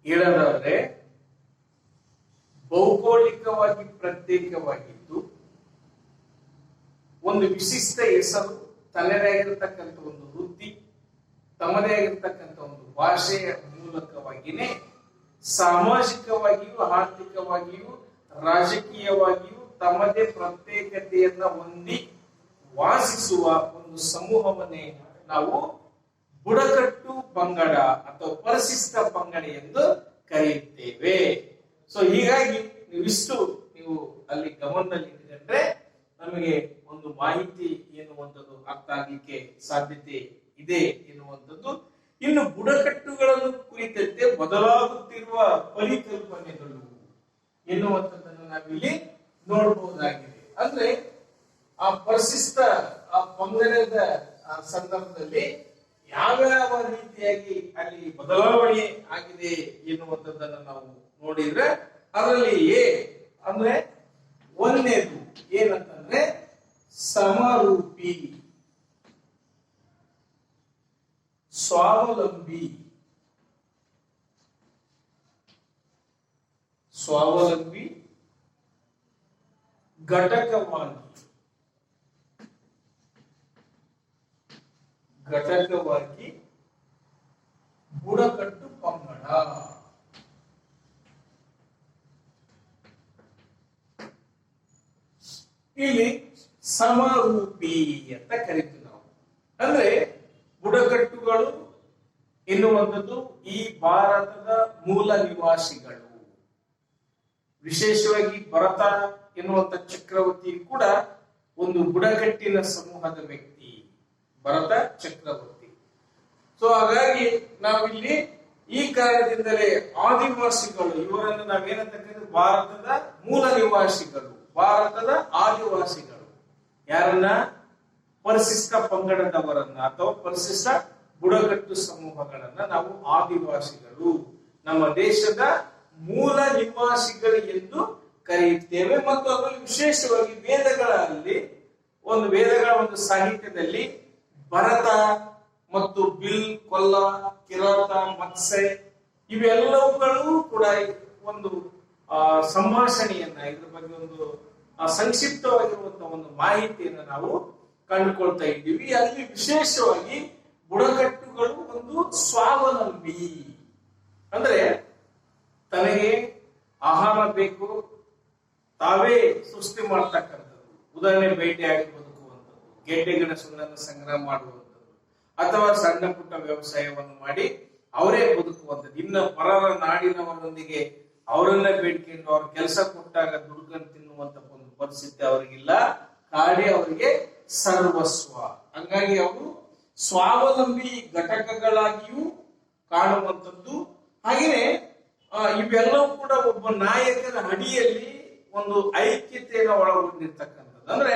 ಹೇಳೋದಾದ್ರೆ, ಭೌಗೋಳಿಕವಾಗಿ ಪ್ರತ್ಯೇಕವಾಗಿದ್ದು ಒಂದು ವಿಶಿಷ್ಟ ಹೆಸರು, ತನ್ನದೇ ಆಗಿರತಕ್ಕಂಥ ಒಂದು ವೃತ್ತಿ, ತಮ್ಮದೇ ಆಗಿರ್ತಕ್ಕಂಥ ಒಂದು ಭಾಷೆಯ ಮೂಲಕವಾಗಿನೇ ಸಾಮಾಜಿಕವಾಗಿಯೂ ಆರ್ಥಿಕವಾಗಿಯೂ ರಾಜಕೀಯವಾಗಿಯೂ ತಮ್ಮದೇ ಪ್ರತ್ಯೇಕತೆಯನ್ನ ಹೊಂದಿ ವಾಸಿಸುವ ಒಂದು ಸಮೂಹವನ್ನೇ ನಾವು ಬುಡಕಟ್ಟು ಪಂಗಡ ಅಥವಾ ಪರಿಶಿಷ್ಟ ಪಂಗಡ ಎಂದು ಕರೆಯುತ್ತೇವೆ. ಸೊ ಹೀಗಾಗಿ ನೀವು ಅಲ್ಲಿ ಗಮನದಲ್ಲಿ ಇಟ್ಟುಕೊಂಡ್ರೆ ನಮಗೆ ಒಂದು ಮಾಹಿತಿ ಎನ್ನುವಂಥದ್ದು ಅರ್ಥ ಆಗ್ಲಿಕ್ಕೆ ಸಾಧ್ಯತೆ ಇದೆ ಎನ್ನುವಂಥದ್ದು. ಇನ್ನು ಬುಡಕಟ್ಟುಗಳನ್ನು ಕುರಿತಂತೆ ಬದಲಾಗುತ್ತಿರುವ ಪರಿಕಲ್ಪನೆಗಳು ಎನ್ನುವಂಥದ್ದನ್ನು ನಾವಿಲ್ಲಿ ನೋಡಬಹುದಾಗಿದೆ. ಅಂದ್ರೆ ಆ ಪರಿಶಿಷ್ಟ ಆ ಪಂಗಡದ ಸಂದರ್ಭದಲ್ಲಿ ಯಾವ್ಯಾವ ರೀತಿಯಾಗಿ ಅಲ್ಲಿ ಬದಲಾವಣೆ ಆಗಿದೆ ಎನ್ನುವಂಥದ್ದನ್ನು ನಾವು ನೋಡಿದ್ರೆ ಅದರಲ್ಲಿ ಅಂದ್ರೆ ಒಂದನೇದು ಏನಂತಂದ್ರೆ ಸಮರೂಪಿ, ಸ್ವಾವಲಂಬಿ, ಘಟಕವಾಗಿ ಬುಡಕಟ್ಟು ಪಂಗಡ. ಇಲ್ಲಿ ಸಮರೂಪಿ ಅಂತ ಕರಿತೀವಿ ನಾವು. ಅಂದ್ರೆ ಬುಡಕಟ್ಟುಗಳು ಎನ್ನುವಂಥದ್ದು ಈ ಭಾರತದ ಮೂಲ ನಿವಾಸಿಗಳು. ವಿಶೇಷವಾಗಿ ಭರತ ಎನ್ನುವಂತ ಚಕ್ರವರ್ತಿ ಕೂಡ ಒಂದು ಬುಡಕಟ್ಟಿನ ಸಮೂಹದ ವ್ಯಕ್ತಿ, ಭರತ ಚಕ್ರವರ್ತಿ. ಸೊ ಹಾಗಾಗಿ ನಾವಿಲ್ಲಿ ಈ ಕಾರಣದಿಂದಲೇ ಆದಿವಾಸಿಗಳು ಇವರನ್ನು ನಾವೇನಂತ ಕರೀತೀವಿ, ಭಾರತದ ಮೂಲ ನಿವಾಸಿಗಳು, ಭಾರತದ ಆದಿವಾಸಿಗಳು. ಯಾರನ್ನ? ಪರಿಶಿಷ್ಟ ಪಂಗಡದವರನ್ನ ಅಥವಾ ಪರಿಶಿಷ್ಟ ಬುಡಕಟ್ಟು ಸಮೂಹಗಳನ್ನ ನಾವು ಆದಿವಾಸಿಗಳು, ನಮ್ಮ ದೇಶದ ಮೂಲ ನಿವಾಸಿಗಳು ಎಂದು ಕರೆಯುತ್ತೇವೆ. ಮತ್ತು ಅದರಲ್ಲಿ ವಿಶೇಷವಾಗಿ ವೇದಗಳ ಒಂದು ಸಾಹಿತ್ಯದಲ್ಲಿ ಭರತ ಮತ್ತು ಬಿಲ್, ಕೊಲ್ಲ, ಕಿರಾತ, ಮತ್ಸ್ಯ ಇವೆಲ್ಲವುಗಳು ಕೂಡ ಒಂದು ಸಂಭಾಷಣೆಯನ್ನ, ಇದ್ರ ಬಗ್ಗೆ ಒಂದು ಸಂಕ್ಷಿಪ್ತವಾಗಿರುವಂತಹ ಒಂದು ಮಾಹಿತಿಯನ್ನು ನಾವು ಕಂಡುಕೊಳ್ತಾ ಇದ್ದೀವಿ. ಅಲ್ಲಿ ವಿಶೇಷವಾಗಿ ಬುಡಕಟ್ಟುಗಳು ಒಂದು ಸ್ವಾವಲಂಬಿ, ಅಂದ್ರೆ ತನಗೆ ಆಹಾರ ಬೇಕು, ತಾವೇ ಸೃಷ್ಟಿ ಮಾಡ್ತಕ್ಕಂಥದ್ದು. ಉದಾಹರಣೆ ಬೇಟೆಯಾಡಿ ಬದುಕುವಂಥದ್ದು, ಗೆಡ್ಡೆ ಗೆಣಸುಗಳನ್ನು ಸಂಗ್ರಹ ಮಾಡುವಂಥದ್ದು, ಅಥವಾ ಸಣ್ಣ ಪುಟ್ಟ ವ್ಯವಸಾಯವನ್ನು ಮಾಡಿ ಅವರೇ ಬದುಕುವಂಥದ್ದು. ಇನ್ನು ಪರರ ನಾಡಿನವರೊಂದಿಗೆ ಅವರನ್ನ ಬೇಡ್ಕೊಂಡು ಅವ್ರ ಕೆಲಸ ಕೊಟ್ಟಾಗ ದುಡ್ಕೊಂಡು ತಿನ್ನುವಂತ ಒಂದು ಪರಿಸ್ಥಿತಿ ಅವರಿಗಿಲ್ಲ. ಕಾಡೇ ಅವರಿಗೆ ಸರ್ವಸ್ವ. ಹಂಗಾಗಿ ಅವರು ಸ್ವಾವಲಂಬಿ ಘಟಕಗಳಾಗಿಯೂ ಕಾಣುವಂಥದ್ದು. ಹಾಗೆಯೇ ಇವೆಲ್ಲವೂ ಕೂಡ ಒಬ್ಬ ನಾಯಕನ ಅಡಿಯಲ್ಲಿ ಒಂದು ಐಕ್ಯತೆಯನ್ನು ಒಳಗೊಂಡಿರ್ತಕ್ಕಂಥದ್ದು. ಅಂದ್ರೆ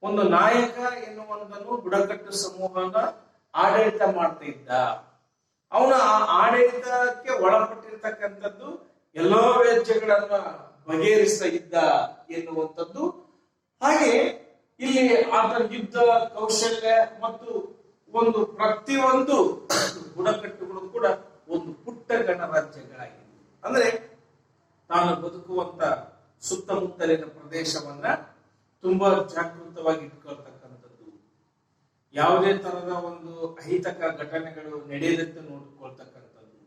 ಒಂದು ನಾಯಕ ಎನ್ನುವಂಥದ್ದು ಬುಡಕಟ್ಟು ಸಮೂಹನ ಆಡಳಿತ ಮಾಡ್ತಾ ಇದ್ದ. ಅವನ ಆ ಆಡಳಿತಕ್ಕೆ ಒಳಪಟ್ಟಿರ್ತಕ್ಕಂಥದ್ದು ಎಲ್ಲೋ ವ್ಯಾಜ್ಯಗಳನ್ನ ಬಗೆಹರಿಸ್ತಾ ಇದ್ದ ಎನ್ನುವಂಥದ್ದು. ಹಾಗೆ ಇಲ್ಲಿ ಆತ ಯುದ್ಧ ಕೌಶಲ್ಯ ಮತ್ತು ಒಂದು ಪ್ರತಿಯೊಂದು ಬುಡಕಟ್ಟುಗಳು ಕೂಡ ಒಂದು ಪುಟ್ಟ ಗಣರಾಜ್ಯಗಳಾಗಿದೆ. ಅಂದ್ರೆ ತಾನು ಬದುಕುವಂತ ಸುತ್ತಮುತ್ತಲಿನ ಪ್ರದೇಶವನ್ನ ತುಂಬಾ ಜಾಗೃತವಾಗಿ ಇಟ್ಕೊಳ್ತಕ್ಕಂಥದ್ದು, ಯಾವುದೇ ತರದ ಒಂದು ಅಹಿತಕರ ಘಟನೆಗಳು ನಡೆಯದಂತೆ ನೋಡಿಕೊಳ್ತಕ್ಕಂಥದ್ದು.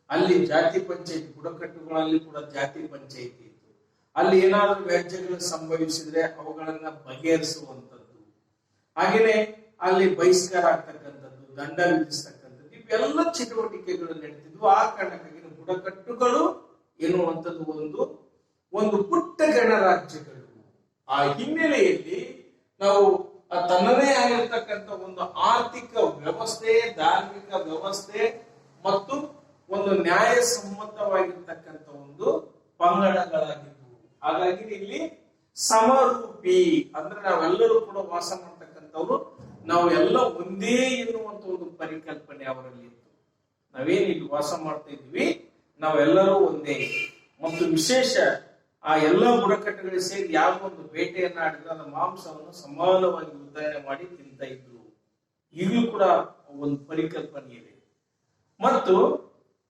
ಅಲ್ಲಿ ಜಾತಿ ಪಂಚಾಯತಿ, ಬುಡಕಟ್ಟುಗಳಲ್ಲಿ ಕೂಡ ಜಾತಿ ಪಂಚಾಯತಿ ಇತ್ತು. ಅಲ್ಲಿ ಏನಾದರೂ ವ್ಯಾಜ್ಯಗಳು ಸಂಭವಿಸಿದ್ರೆ ಅವುಗಳನ್ನ ಬಗೆಹರಿಸುವಂಥದ್ದು. ಹಾಗೇನೆ ಅಲ್ಲಿ ಬಹಿಷ್ಕಾರ ಆಗ್ತಕ್ಕಂಥದ್ದು, ದಂಡ ವಿಧಿಸ್ತಕ್ಕಂಥದ್ದು, ಇವೆಲ್ಲ ಚಟುವಟಿಕೆಗಳು ನಡೀತಿದ್ವು. ಆ ಕಾರಣಕ್ಕಾಗಿ ಬುಡಕಟ್ಟುಗಳು ಎನ್ನುವಂಥದ್ದು ಒಂದು ಪುಟ್ಟ ಗಣರಾಜ್ಯಗಳು. ಆ ಹಿನ್ನೆಲೆಯಲ್ಲಿ ನಾವು ತನ್ನದೇ ಆಗಿರ್ತಕ್ಕಂಥ ಒಂದು ಆರ್ಥಿಕ ವ್ಯವಸ್ಥೆ, ಧಾರ್ಮಿಕ ವ್ಯವಸ್ಥೆ ಮತ್ತು ಒಂದು ನ್ಯಾಯಸಮ್ಮತವಾಗಿರ್ತಕ್ಕಂಥ ಒಂದು ಪಂಗಡಗಳಾಗಿದ್ದವು. ಹಾಗಾಗಿ ಇಲ್ಲಿ ಸಮರೂಪಿ ಅಂದ್ರೆ ನಾವೆಲ್ಲರೂ ಕೂಡ ವಾಸ ಮಾಡ್ತಕ್ಕಂಥವ್ರು, ನಾವು ಎಲ್ಲ ಒಂದೇ ಎನ್ನುವಂತ ಒಂದು ಪರಿಕಲ್ಪನೆ ಅವರಲ್ಲಿ ಇತ್ತು. ನಾವೇನ್ ಇಲ್ಲಿ ವಾಸ ಮಾಡ್ತಾ ಇದ್ವಿ, ನಾವೆಲ್ಲರೂ ಒಂದೇ. ಮತ್ತು ವಿಶೇಷ ಆ ಎಲ್ಲ ಬುಡಕಟ್ಟುಗಳಿಗೆ ಸೇರಿ ಯಾವ ಒಂದು ಬೇಟೆಯನ್ನ ಆಡಿದ್ರೆ ಅದರ ಮಾಂಸವನ್ನು ಸಮಾನವಾಗಿ ವಿತರಣೆ ಮಾಡಿ ತಿಂತ ಇದ್ರು. ಈಗಲೂ ಕೂಡ ಒಂದು ಪರಿಕಲ್ಪನೆ ಇದೆ. ಮತ್ತು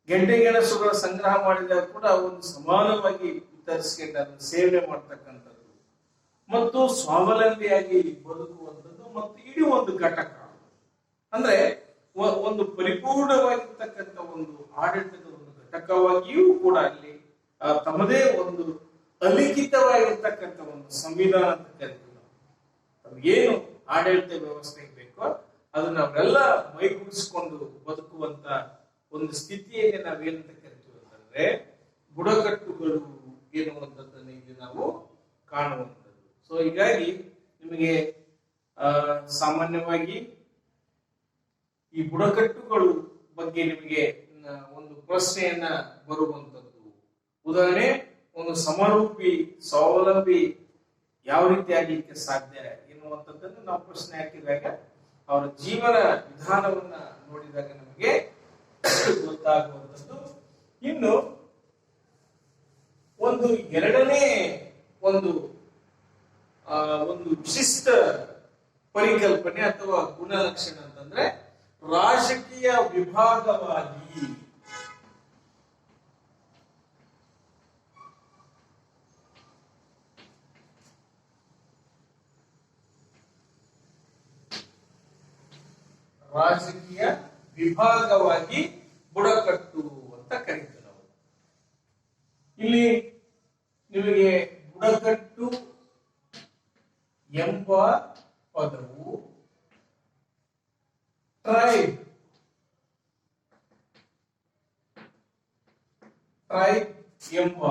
ಗೆಡ್ಡೆ ಗೆಣಸುಗಳ ಸಂಗ್ರಹ ಮಾಡಿದಾಗ ಕೂಡ ಒಂದು ಸಮಾನವಾಗಿ ವಿತರಿಸಿಕೊಂಡು ಅದನ್ನು ಸೇವನೆ ಮಾಡ್ತಕ್ಕಂಥದ್ದು ಮತ್ತು ಸ್ವಾವಲಂಬಿಯಾಗಿ ಬದುಕುವಂಥದ್ದು ಮತ್ತು ಇಡೀ ಒಂದು ಘಟಕ ಅಂದ್ರೆ ಒಂದು ಪರಿಪೂರ್ಣವಾಗಿರ್ತಕ್ಕಂಥ ಒಂದು ಆಡಳಿತದ ಒಂದು ಘಟಕವಾಗಿಯೂ ಕೂಡ ಅಲ್ಲಿ ತಮ್ಮದೇ ಒಂದು ಅಲಿಖಿತವಾಗಿರ್ತಕ್ಕಂಥ ಒಂದು ಸಂವಿಧಾನ ಅಂತ ಕರಿತೀವಿ ನಾವು. ಏನು ಆಡಳಿತ ವ್ಯವಸ್ಥೆಗೆ ಬೇಕೋ ಅದನ್ನ ನಾವೆಲ್ಲ ಮೈಗೂಡಿಸಿಕೊಂಡು ಬದುಕುವಂತ ಒಂದು ಸ್ಥಿತಿಯನ್ನೇ ನಾವೇನಂತ ಕರಿತೀವಿ ಅಂತಂದ್ರೆ ಬುಡಕಟ್ಟುಗಳು ಎನ್ನುವಂಥದ್ದನ್ನ ಇಲ್ಲಿ ನಾವು ಕಾಣುವಂಥದ್ದು. ಸೊ ಹೀಗಾಗಿ ನಿಮಗೆ ಸಾಮಾನ್ಯವಾಗಿ ಈ ಬುಡಕಟ್ಟುಗಳು ಬಗ್ಗೆ ನಿಮಗೆ ಒಂದು ಪ್ರಶ್ನೆಯನ್ನ ಬರುವಂತದ್ದು, ಉದಾಹರಣೆ ಒಂದು ಸಮರೂಪಿ ಸ್ವಾವಲಂಬಿ ಯಾವ ರೀತಿ ಆಗ್ಲಿಕ್ಕೆ ಸಾಧ್ಯ ಎನ್ನುವಂಥದ್ದನ್ನು ನಾವು ಪ್ರಶ್ನೆ ಹಾಕಿದಾಗ ಅವರ ಜೀವನ ವಿಧಾನವನ್ನ ನೋಡಿದಾಗ ನಮಗೆ ಗೊತ್ತಾಗುವಂಥದ್ದು. ಇನ್ನು ಒಂದು ಎರಡನೇ ಒಂದು ವಿಶಿಷ್ಟ ಪರಿಕಲ್ಪನೆ ಅಥವಾ ಗುಣಲಕ್ಷಣ ಅಂತಂದ್ರೆ ರಾಜಕೀಯ ವಿಭಾಗವಾಗಿ ಬುಡಕಟ್ಟು ಅಂತ ಕರೀತೀವಿ ನಾವು. ಇಲ್ಲಿ ನಿಮಗೆ ಬುಡಕಟ್ಟು ಎಂಬ ಪದವು ಟ್ರೈಬ್ ಎಂಬ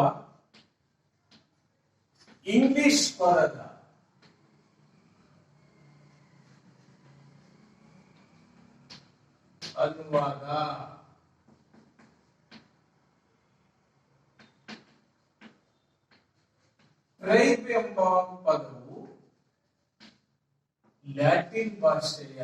ಇಂಗ್ಲಿಷ್ ಪದದ ಅನುವಾದ. ಟ್ರೈಬ್ ಎಂಬ ಪದವು ಲ್ಯಾಟಿನ್ ಭಾಷೆಯ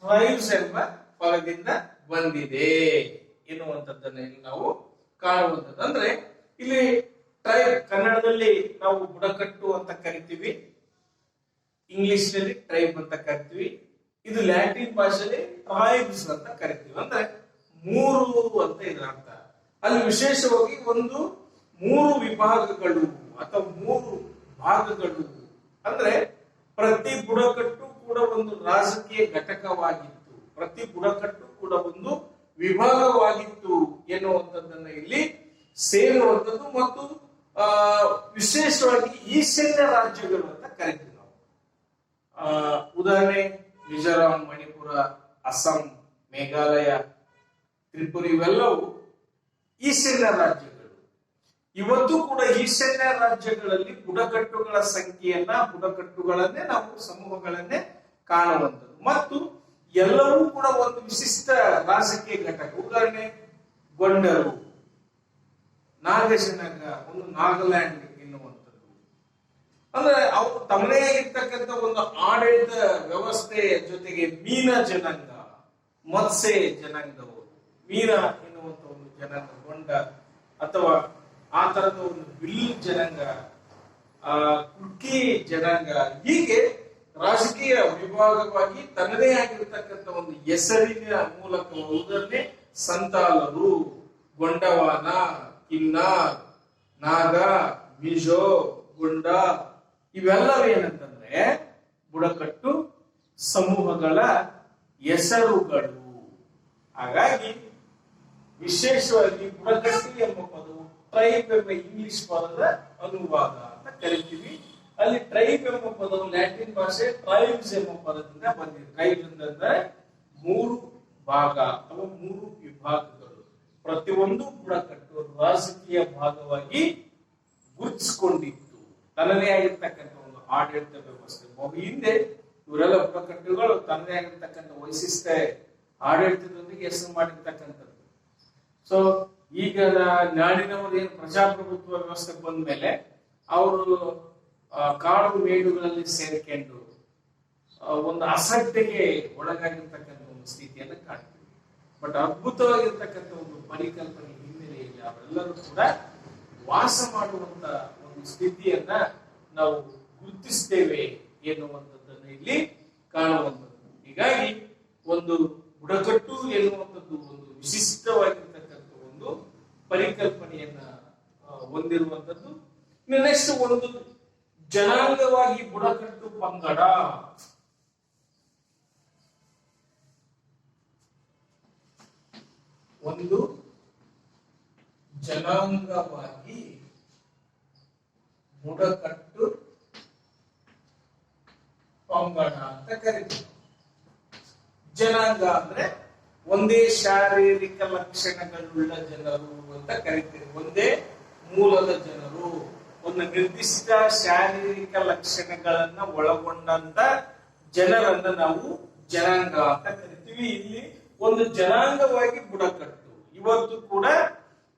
ಟ್ರೈಬ್ಸ್ ಎಂಬ ಪದದಿಂದ ಬಂದಿದೆ ಎನ್ನುವಂಥದ್ದನ್ನ ಇಲ್ಲಿ ನಾವು ಕಾಣುವಂಥದ್ದು. ಅಂದ್ರೆ ಇಲ್ಲಿ ಟ್ರೈಬ್ ಕನ್ನಡದಲ್ಲಿ ನಾವು ಬುಡಕಟ್ಟು ಅಂತ ಕರಿತೀವಿ, ಇಂಗ್ಲಿಷ್ ನಲ್ಲಿ ಟ್ರೈಬ್ ಅಂತ ಕರಿತೀವಿ, ಇದು ಲ್ಯಾಟಿನ್ ಭಾಷೆಯಲ್ಲಿ ಟ್ರೈಬ್ಸ್ ಅಂತ ಕರಿತೀವಿ. ಅಂದ್ರೆ ಮೂರು ಅಂತ ಇದರ ಅರ್ಥ. ಅಲ್ಲಿ ವಿಶೇಷವಾಗಿ ಮೂರು ವಿಭಾಗಗಳು ಅಥವಾ ಮೂರು ಭಾಗಗಳು, ಅಂದ್ರೆ ಪ್ರತಿ ಬುಡಕಟ್ಟು ಕೂಡ ಒಂದು ರಾಜಕೀಯ ಘಟಕವಾಗಿತ್ತು, ಪ್ರತಿ ಬುಡಕಟ್ಟು ಕೂಡ ಒಂದು ವಿಭಾಗವಾಗಿತ್ತು ಎನ್ನುವಂಥದ್ದನ್ನ ಇಲ್ಲಿ ಸೇರುವಂಥದ್ದು. ಮತ್ತು ವಿಶೇಷವಾಗಿ ಈಶಾನ್ಯ ರಾಜ್ಯಗಳು ಅಂತ ಕರಿತೀವಿ ನಾವು. ಉದಾಹರಣೆ ಮಿಜೋರಾಂ, ಮಣಿಪುರ, ಅಸ್ಸಾಂ, ಮೇಘಾಲಯ, ತ್ರಿಪುರ ಇವೆಲ್ಲವೂ ಈಶಾನ್ಯ ರಾಜ್ಯಗಳು. ಇವತ್ತು ಕೂಡ ಈಶಾನ್ಯ ರಾಜ್ಯಗಳಲ್ಲಿ ಬುಡಕಟ್ಟುಗಳ ಬುಡಕಟ್ಟುಗಳನ್ನೇ ನಾವು ಸಮೂಹಗಳನ್ನೇ ಕಾಣುವಂಥದ್ದು. ಮತ್ತು ಎಲ್ಲವೂ ಕೂಡ ಒಂದು ವಿಶಿಷ್ಟ ರಾಜಕೀಯ ಘಟಕ. ಉದಾಹರಣೆ ಗೊಂಡರು, ನಾಗಜನಾಂಗ, ಒಂದು ನಾಗಾಲ್ಯಾಂಡ್ ಎನ್ನುವಂಥದ್ದು. ಅಂದ್ರೆ ಅವರು ತಮ್ಮದೇ ಇರ್ತಕ್ಕಂಥ ಒಂದು ಆಡಳಿತ ವ್ಯವಸ್ಥೆಯ ಜೊತೆಗೆ ಮೀನ ಜನಾಂಗ, ಮತ್ಸ್ಯ ಜನಾಂಗದವರು, ಮೀನ ಎನ್ನುವಂತ ಒಂದು ಜನಾಂಗ, ಗೊಂಡ ಅಥವಾ ಆ ತರದ ಒಂದು ಬಿಲ್ ಜನಾಂಗ, ಕುಕ್ಕಿ ಜನಾಂಗ, ಹೀಗೆ ರಾಜಕೀಯ ವಿಭಾಗವಾಗಿ ತನ್ನದೇ ಆಗಿರತಕ್ಕಂಥ ಒಂದು ಹೆಸರಿನ ಮೂಲಕ ಉದಾಹರಣೆ ಸಂತಾಲರು, ಗೊಂಡವಾನ, ಕಿನ್ನಾರ್, ನಾಗ, ಮಿಜೋ, ಗುಂಡ ಇವೆಲ್ಲವೇನಂತಂದ್ರೆ ಬುಡಕಟ್ಟು ಸಮೂಹಗಳ ಹೆಸರುಗಳು. ಹಾಗಾಗಿ ವಿಶೇಷವಾಗಿ ಬುಡಕಟ್ಟು ಎಂಬ ಪದವು ಟ್ರೈಬ್ ಎಂಬ ಇಂಗ್ಲಿಷ್ ಪದದ ಅನುವಾದ ಅಂತ ಕರಿತೀವಿ. ಅಲ್ಲಿ ಟ್ರೈಬ್ ಎಂಬ ಪದವು ಲ್ಯಾಟಿನ್ ಭಾಷೆ ಟ್ರೈಬ್ಸ್ ಎಂಬ ಪದದಿಂದ ಬಂದಿದೆ. ಟ್ರೈಬ್ಸ್ ಅಂತಂದ್ರೆ ಮೂರು ಭಾಗ ಅಥವಾ ಮೂರು ವಿಭಾಗಗಳು. ಪ್ರತಿಯೊಂದು ಬುಡಕಟ್ಟು ರಾಜಕೀಯ ಭಾಗವಾಗಿ ಗುರುತಿಸಿಕೊಂಡಿತ್ತು, ತನ್ನದೇ ಆಗಿರ್ತಕ್ಕಂಥ ಒಂದು ಆಡಳಿತ ವ್ಯವಸ್ಥೆ. ಬಹು ಹಿಂದೆ ಇವರೆಲ್ಲ ಬುಡಕಟ್ಟುಗಳು ತನ್ನದೇ ಆಗಿರ್ತಕ್ಕಂಥ ವೈಶಿಷ್ಟ್ಯ ಆಡಳಿತದೊಂದಿಗೆ ಹೆಸರು ಮಾಡಿರ್ತಕ್ಕಂಥದ್ದು. ಸೊ ಈಗ ನಾಡಿನವರು ಏನು ಪ್ರಜಾಪ್ರಭುತ್ವ ವ್ಯವಸ್ಥೆ ಬಂದ ಮೇಲೆ ಅವರು ಕಾಡು ಮೇಡುಗಳಲ್ಲಿ ಸೇರ್ಕೊಂಡು ಒಂದು ಅಸಡ್ಡೆಗೆ ಒಳಗಾಗಿರ್ತಕ್ಕಂಥ ಒಂದು ಸ್ಥಿತಿಯನ್ನು ಕಾಣ್ತೀವಿ. ಬಟ್ ಅದ್ಭುತವಾಗಿರ್ತಕ್ಕಂಥ ಒಂದು ಪರಿಕಲ್ಪನೆ ಹಿನ್ನೆಲೆಯಲ್ಲಿ ಅವೆಲ್ಲರೂ ಕೂಡ ವಾಸ ಮಾಡುವಂತ ಒಂದು ಸ್ಥಿತಿಯನ್ನ ನಾವು ಗುರುತಿಸ್ತೇವೆ ಎನ್ನುವಂಥದ್ದನ್ನು ಇಲ್ಲಿ ಕಾಣುವಂಥದ್ದು. ಹೀಗಾಗಿ ಒಂದು ಬುಡಕಟ್ಟು ಎನ್ನುವಂಥದ್ದು ಒಂದು ವಿಶಿಷ್ಟವಾಗಿರ್ತಕ್ಕಂಥ ಒಂದು ಪರಿಕಲ್ಪನೆಯನ್ನ ಹೊಂದಿರುವಂಥದ್ದು. ನೆಕ್ಸ್ಟ್ ಒಂದು ಜನಾಂಗವಾಗಿ ಬುಡಕಟ್ಟು ಪಂಗಡ. ಒಂದು ಜನಾಂಗವಾಗಿ ಬುಡಕಟ್ಟು ಪಂಗಡ ಅಂತ ಕರೀತೀವಿ. ಜನಾಂಗ ಅಂದ್ರೆ ಒಂದೇ ಶಾರೀರಿಕ ಲಕ್ಷಣಗಳುಳ್ಳ ಜನರು ಅಂತ ಕರಿತೀವಿ. ಒಂದೇ ಮೂಲದ ಜನರು, ಒಂದು ನಿರ್ದಿಷ್ಟ ಶಾರೀರಿಕ ಲಕ್ಷಣಗಳನ್ನ ಒಳಗೊಂಡಂತ ಜನರನ್ನ ನಾವು ಜನಾಂಗ ಅಂತ ಕರಿತೀವಿ. ಇಲ್ಲಿ ಒಂದು ಜನಾಂಗವಾಗಿ ಬುಡಕಟ್ಟು. ಇವತ್ತು ಕೂಡ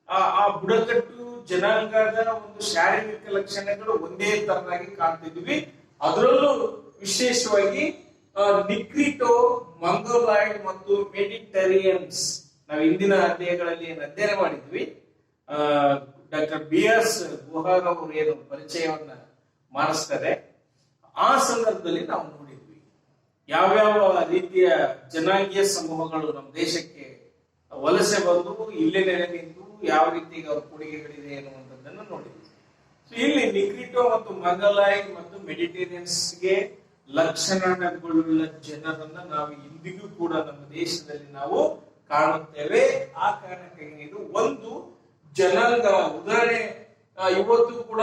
ಆ ಬುಡಕಟ್ಟು ಜನಾಂಗದ ಒಂದು ಶಾರೀರಿಕ ಲಕ್ಷಣಗಳು ಒಂದೇ ತರನಾಗಿ ಕಾಣ್ತಿದ್ವಿ. ಅದರಲ್ಲೂ ವಿಶೇಷವಾಗಿ ನಿಕ್ರಿಟೋ, ಮಂಗೋಲಾಯ್ಡ್ ಮತ್ತು ಮೆಡಿಟರೇನಿಯನ್ಸ್ ನಾವು ಇಂದಿನ ಅಧ್ಯಾಯಗಳಲ್ಲಿ ಏನು ಅಧ್ಯಯನ ಮಾಡಿದ್ವಿ. Doctor BS. ಗುಹರ್ ಅವರು ಏನು ಪರಿಚಯವನ್ನ ಮಾಡಿಸ್ತಾರೆ, ಆ ಸಂದರ್ಭದಲ್ಲಿ ನಾವು ನೋಡಿದ್ವಿ ಯಾವ್ಯಾವ ರೀತಿಯ ಜನಾಂಗೀಯ ಸಮೂಹಗಳು ನಮ್ಮ ದೇಶಕ್ಕೆ ವಲಸೆ ಬಂದು ಇಲ್ಲೇ ನೆಲೆ ನಿಂತು ಯಾವ ರೀತಿ ಅವ್ರ ಕೊಡುಗೆಗಳಿದೆ ಎನ್ನುವಂಥದ್ದನ್ನು ನೋಡಿದ್ವಿ. ಸೊ ಇಲ್ಲಿ ನಿಕ್ರಿಟೋ ಮತ್ತು ಮಂಗೋಲಾಯ್ಡ್ ಮತ್ತು ಮೆಡಿಟರೇನಿಯನ್ಸ್ಗೆ ಲಕ್ಷಣಗಳುಳ್ಳ ಜನರನ್ನ ನಾವು ಇಂದಿಗೂ ಕೂಡ ನಮ್ಮ ದೇಶದಲ್ಲಿ ನಾವು ಕಾಣುತ್ತೇವೆ. ಆ ಕಾರಣಕ್ಕಾಗಿ ಇದು ಒಂದು ಜನಾಂಗ. ಉದಾಹರಣೆ, ಇವತ್ತು ಕೂಡ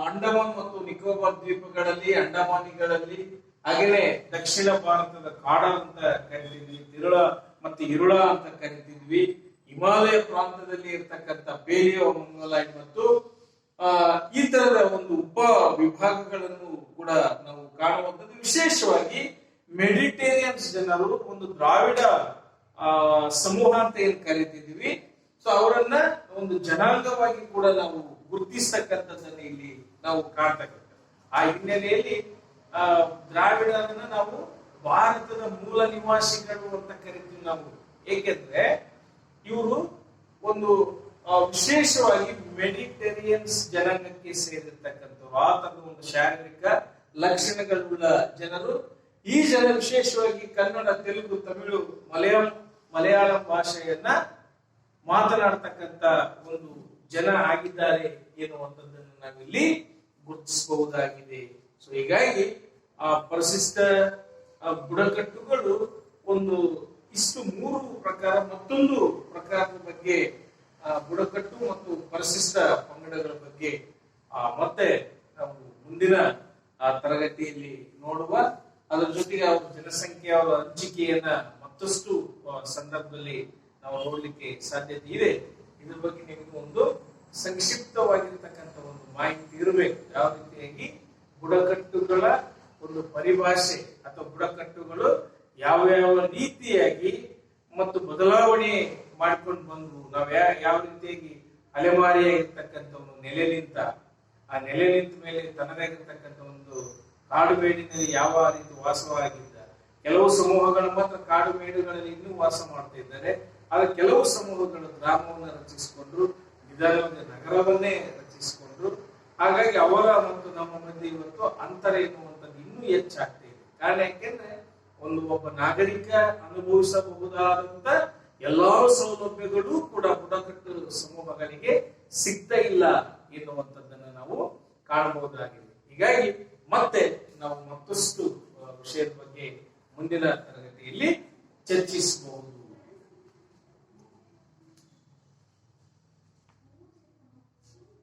ಅಂಡಮಾನ್ ಮತ್ತು ನಿಕೋಬಾರ್ ದ್ವೀಪಗಳಲ್ಲಿ, ಅಂಡಮಾನಿಗಳಲ್ಲಿ, ಹಾಗೇನೆ ದಕ್ಷಿಣ ಭಾರತದ ಕಾಡ ಅಂತ ಕರಿತಿದ್ವಿ, ತಿರುಳ ಮತ್ತು ಇರುಳ ಅಂತ ಕರಿತಿದ್ವಿ. ಹಿಮಾಲಯ ಪ್ರಾಂತದಲ್ಲಿ ಇರ್ತಕ್ಕಂಥ ಪೇಲಿಯೋ ಮಂಗೋಲಾಯ್ಡ್ ಮತ್ತು ಈ ತರದ ಒಂದು ಉಪ ವಿಭಾಗಗಳನ್ನು ಕೂಡ ನಾವು ಕಾಣುವಂಥದ್ದು. ವಿಶೇಷವಾಗಿ ಮೆಡಿಟೇರಿಯನ್ಸ್ ಜನರು ಒಂದು ದ್ರಾವಿಡ ಸಮೂಹ ಅಂತ ಏನ್ ಕರಿತಿದ್ವಿ, ಸೊ ಅವರನ್ನ ಒಂದು ಜನಾಂಗವಾಗಿ ಕೂಡ ನಾವು ಗುರುತಿಸ್ತಕ್ಕಂಥದ್ದನ್ನ ಇಲ್ಲಿ ನಾವು ಕಾಣ್ತಕ್ಕಂಥ. ಆ ಹಿನ್ನೆಲೆಯಲ್ಲಿ ದ್ರಾವಿಡರನ್ನ ನಾವು ಭಾರತದ ಮೂಲ ನಿವಾಸಿಗಳು ಅಂತ ಕರಿತೀವಿ ನಾವು. ಏಕೆಂದ್ರೆ ಇವರು ಒಂದು ವಿಶೇಷವಾಗಿ ಮೆಡಿಟರೇನಿಯನ್ಸ್ ಜನಾಂಗಕ್ಕೆ ಸೇರಿರ್ತಕ್ಕಂಥವ್ರು. ಆ ತರದ ಒಂದು ಶಾರೀರಿಕ ಲಕ್ಷಣಗಳುಳ್ಳ ಜನರು. ಈ ಜನ ವಿಶೇಷವಾಗಿ ಕನ್ನಡ, ತೆಲುಗು, ತಮಿಳು, ಮಲಯಾಳಂ ಭಾಷೆಯನ್ನ ಮಾತನಾಡ್ತಕ್ಕಂಥ ಒಂದು ಜನ ಆಗಿದ್ದಾರೆ ಎನ್ನುವಂಥದ್ದನ್ನು ನಾವಿಲ್ಲಿ ಗುರುತಿಸಬಹುದಾಗಿದೆ. ಸೊ ಹೀಗಾಗಿ ಆ ಪರಿಶಿಷ್ಟ ಬುಡಕಟ್ಟುಗಳು ಒಂದು ಇಷ್ಟು ಮೂರು ಪ್ರಕಾರ. ಮತ್ತೊಂದು ಪ್ರಕಾರದ ಬಗ್ಗೆ, ಬುಡಕಟ್ಟು ಮತ್ತು ಪರಿಶಿಷ್ಟ ಪಂಗಡಗಳ ಬಗ್ಗೆ ಮತ್ತೆ ನಾವು ಮುಂದಿನ ತರಗತಿಯಲ್ಲಿ ನೋಡುವ. ಅದರ ಜೊತೆಗೆ ಅವರ ಜನಸಂಖ್ಯೆ, ಅವರ ಹಂಚಿಕೆಯನ್ನ ಮತ್ತಷ್ಟು ಸಂದರ್ಭದಲ್ಲಿ ನಾವು ನೋಡ್ಲಿಕ್ಕೆ ಸಾಧ್ಯತೆ ಇದೆ. ಇದ್ರ ಬಗ್ಗೆ ನಿಮಗೆ ಒಂದು ಸಂಕ್ಷಿಪ್ತವಾಗಿರ್ತಕ್ಕಂಥ ಒಂದು ಮಾಹಿತಿ ಇರಬೇಕು. ಯಾವ ರೀತಿಯಾಗಿ ಬುಡಕಟ್ಟುಗಳ ಒಂದು ಪರಿಭಾಷೆ ಅಥವಾ ಬುಡಕಟ್ಟುಗಳು ಯಾವ ಯಾವ ರೀತಿಯಾಗಿ ಮತ್ತು ಬದಲಾವಣೆ ಮಾಡ್ಕೊಂಡು ಬಂದ್ವು, ನಾವ್ ಯಾವ ರೀತಿಯಾಗಿ ಅಲೆಮಾರಿಯಾಗಿರ್ತಕ್ಕಂಥ ಒಂದು ನೆಲೆ ನಿಂತ, ಆ ನೆಲೆ ನಿಂತ ಮೇಲೆ ತನ್ನದಾಗಿರ್ತಕ್ಕಂಥ ಒಂದು ಕಾಡು ಮೇಡಿನಲ್ಲಿ ಯಾವ ರೀತಿ ವಾಸವಾಗಿದ್ದ. ಕೆಲವು ಸಮೂಹಗಳು ಮಾತ್ರ ಕಾಡು ಮೇಡುಗಳಲ್ಲಿ ಇನ್ನೂ ವಾಸ ಮಾಡ್ತಾ ಇದ್ದಾರೆ. ಆದ್ರೆ ಕೆಲವು ಸಮೂಹಗಳು ಗ್ರಾಮವನ್ನು ರಚಿಸಿಕೊಂಡ್ರು, ನಿಧಾನವಾಗಿ ನಗರವನ್ನೇ ರಚಿಸಿಕೊಂಡ್ರು. ಹಾಗಾಗಿ ಅವರ ಮತ್ತು ನಮ್ಮ ಮಧ್ಯೆ ಇವತ್ತು ಅಂತರ ಎನ್ನುವಂಥದ್ದು ಇನ್ನೂ ಹೆಚ್ಚಾಗ್ತಾ ಇದೆ. ಕಾರಣ ಯಾಕೆಂದ್ರೆ ಒಬ್ಬ ನಾಗರಿಕ ಅನುಭವಿಸಬಹುದಾದಂತ ಎಲ್ಲಾ ಸೌಲಭ್ಯಗಳು ಕೂಡ ಬುಡಕಟ್ಟು ಸಮೂಹಗಳಿಗೆ ಸಿಗ್ತಾ ಇಲ್ಲ ಎನ್ನುವಂಥದ್ದನ್ನ ನಾವು ಕಾಣಬಹುದಾಗಿದೆ. ಹೀಗಾಗಿ ಮತ್ತೆ ನಾವು ಮತ್ತಷ್ಟು ವಿಷಯದ ಬಗ್ಗೆ ಮುಂದಿನ ತರಗತಿಯಲ್ಲಿ ಚರ್ಚಿಸಬಹುದು.